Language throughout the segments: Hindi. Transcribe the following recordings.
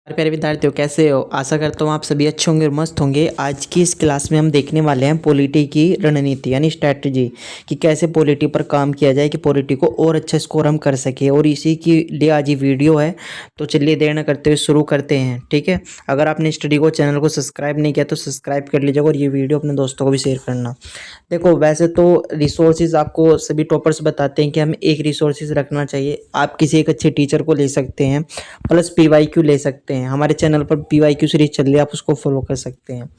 प्यारे विद्यार्थियों, कैसे हो? आशा करता हूँ आप सभी अच्छे होंगे और मस्त होंगे। आज की इस क्लास में हम देखने वाले हैं पॉलिटी की रणनीति यानी स्ट्रैटेजी कि कैसे पॉलिटी पर काम किया जाए कि पॉलिटी को और अच्छा स्कोर हम कर सके। और इसी के लिए आज ये वीडियो है। तो चलिए देर न करते हुए शुरू करते हैं। ठीक है, अगर आपने स्टडी को चैनल को सब्सक्राइब नहीं किया तो सब्सक्राइब कर लीजिएगा और ये वीडियो अपने दोस्तों को भी शेयर करना। देखो, वैसे तो रिसोर्सेज आपको सभी टॉपर्स बताते हैं कि हमें एक रिसोर्सेज रखना चाहिए। आप किसी एक अच्छे टीचर को ले सकते हैं, प्लस पीवाईक्यू ले सकते हैं। हमारे चैनल पर पीवाईक्यू सीरीज चल रही है, आप उसको फॉलो कर सकते हैं।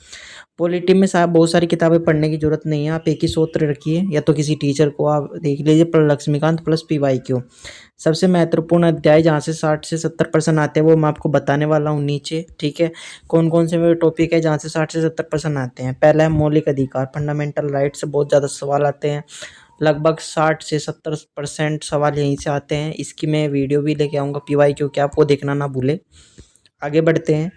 पॉलिटी में साहब बहुत सारी किताबें पढ़ने की जरूरत नहीं है। आप एक ही सूत्र रखिए या तो किसी टीचर को आप देख लीजिए, पर लक्ष्मीकांत प्लस पीवाईक्यू। सबसे महत्वपूर्ण अध्याय जहाँ से 60 से 70% आते हैं वो मैं आपको बताने वाला हूँ नीचे। ठीक है, कौन कौन से मेरे टॉपिक है जहाँ से 60 से 70% आते हैं। पहला है मौलिक अधिकार, फंडामेंटल राइट से बहुत ज़्यादा सवाल आते हैं। लगभग 60 से 70% सवाल यहीं से आते हैं। इसकी मैं वीडियो भी लेके आऊँगा पीवाईक्यू के, आपको देखना ना भूले। आगे बढ़ते हैं।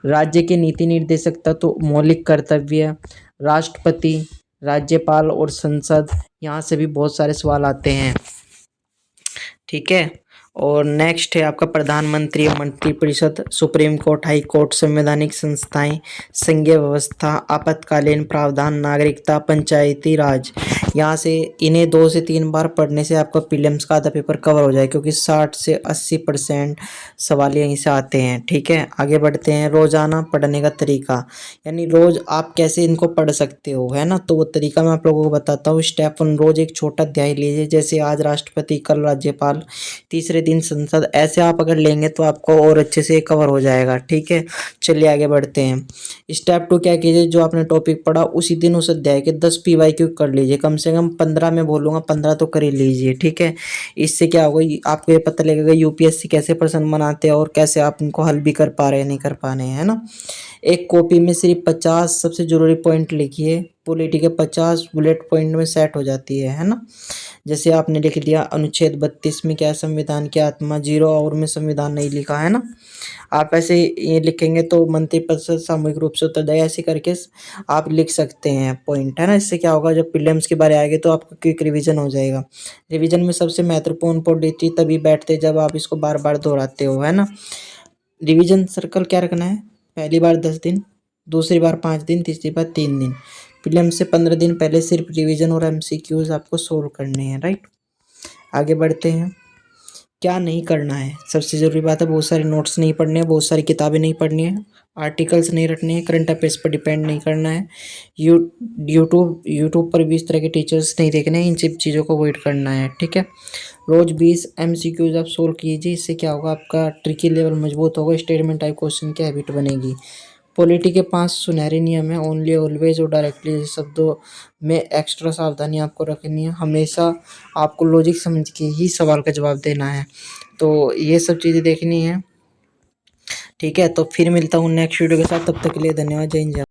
राज्य के नीति निर्देशक तत्व, मौलिक कर्तव्य, राष्ट्रपति, राज्यपाल और संसद, यहाँ से भी बहुत सारे सवाल आते हैं। ठीक है, और नेक्स्ट है आपका प्रधानमंत्री, मंत्रिपरिषद, सुप्रीम कोर्ट, हाई कोर्ट, संवैधानिक संस्थाएं, संघीय व्यवस्था, आपातकालीन प्रावधान, नागरिकता, पंचायती राज। यहाँ से इन्हें 2 से 3 बार पढ़ने से आपका प्रीलिम्स का आधा पेपर कवर हो जाए, क्योंकि 60 से 80% सवाल यहीं से आते हैं। ठीक है, आगे बढ़ते हैं। रोजाना पढ़ने का तरीका, यानी रोज आप कैसे इनको पढ़ सकते हो, है ना। तो वो तरीका मैं आप लोगों को बताता हूँ। स्टेप 1, रोज एक छोटा अध्याय लीजिए। जैसे आज राष्ट्रपति, कल राज्यपाल, तीसरे दिन संसद। ऐसे आप अगर लेंगे तो आपको और अच्छे से कवर हो जाएगा। ठीक है, चलिए आगे बढ़ते हैं। स्टेप 2, क्या कीजिए, जो आपने टॉपिक पढ़ा उसी दिन उस अध्याय के 10 पीवाईक्यू कर लीजिए। कम से कम 15 में बोलूँगा, 15 तो कर ही लीजिए। ठीक है, इससे क्या होगा, आपको ये पता लगेगा यूपीएससी कैसे प्रश्न बनाते हैं और कैसे आप इनको हल भी कर पा रहे हैं नहीं कर पा रहे हैं, है ना। एक कॉपी में सिर्फ 50 सबसे जरूरी पॉइंट लिखिए। पॉलिटी के 50 बुलेट पॉइंट में सेट हो जाती है ना। जैसे आपने लिख दिया अनुच्छेद 32 में क्या है, संविधान की आत्मा, 0 आवर में संविधान नहीं लिखा है ना। आप ऐसे ये लिखेंगे तो मंत्रिपरिषद सामूहिक रूप से उत्तरदायी, ऐसे करके आप लिख सकते हैं पॉइंट, है ना। इससे क्या होगा, जब प्रीलिम्स के बारे आएगी तो आपका क्विक रिवीजन हो जाएगा। रिवीजन में सबसे महत्वपूर्ण पॉलिटी तभी बैठते जब आप इसको बार बार दोहराते हो, है ना। रिवीजन सर्कल क्या रखना है, पहली बार 10 दिन, दूसरी बार 5 दिन, तीसरी बार 3 दिन। प्रीलिम से 15 दिन पहले सिर्फ रिवीजन और एमसीक्यूज आपको सोल्व करने हैं, राइट। आगे बढ़ते हैं। क्या नहीं करना है, सबसे ज़रूरी बात है, बहुत सारे नोट्स नहीं पढ़ने हैं, बहुत सारी किताबें नहीं पढ़नी है, आर्टिकल्स नहीं रटने हैं, करंट अफेयर्स पर डिपेंड नहीं करना है, यूट्यूब पर भी इस तरह के टीचर्स नहीं देखने हैं। इन सब चीज़ों को अवॉइड करना है। ठीक है, रोज 20 एमसीक्यूज आप सोल्व कीजिए। इससे क्या होगा, आपका ट्रिकी लेवल मजबूत होगा, स्टेटमेंट टाइप क्वेश्चन की हैबिट बनेगी। पॉलिटी के 5 सुनहरे नियम है, ओनली, ऑलवेज और डायरेक्टली शब्दों में एक्स्ट्रा सावधानी आपको रखनी है। हमेशा आपको लॉजिक समझ के ही सवाल का जवाब देना है। तो ये सब चीज़ें देखनी है। ठीक है, तो फिर मिलता हूँ नेक्स्ट वीडियो के साथ, तब तक के लिए धन्यवाद। जय हिंद।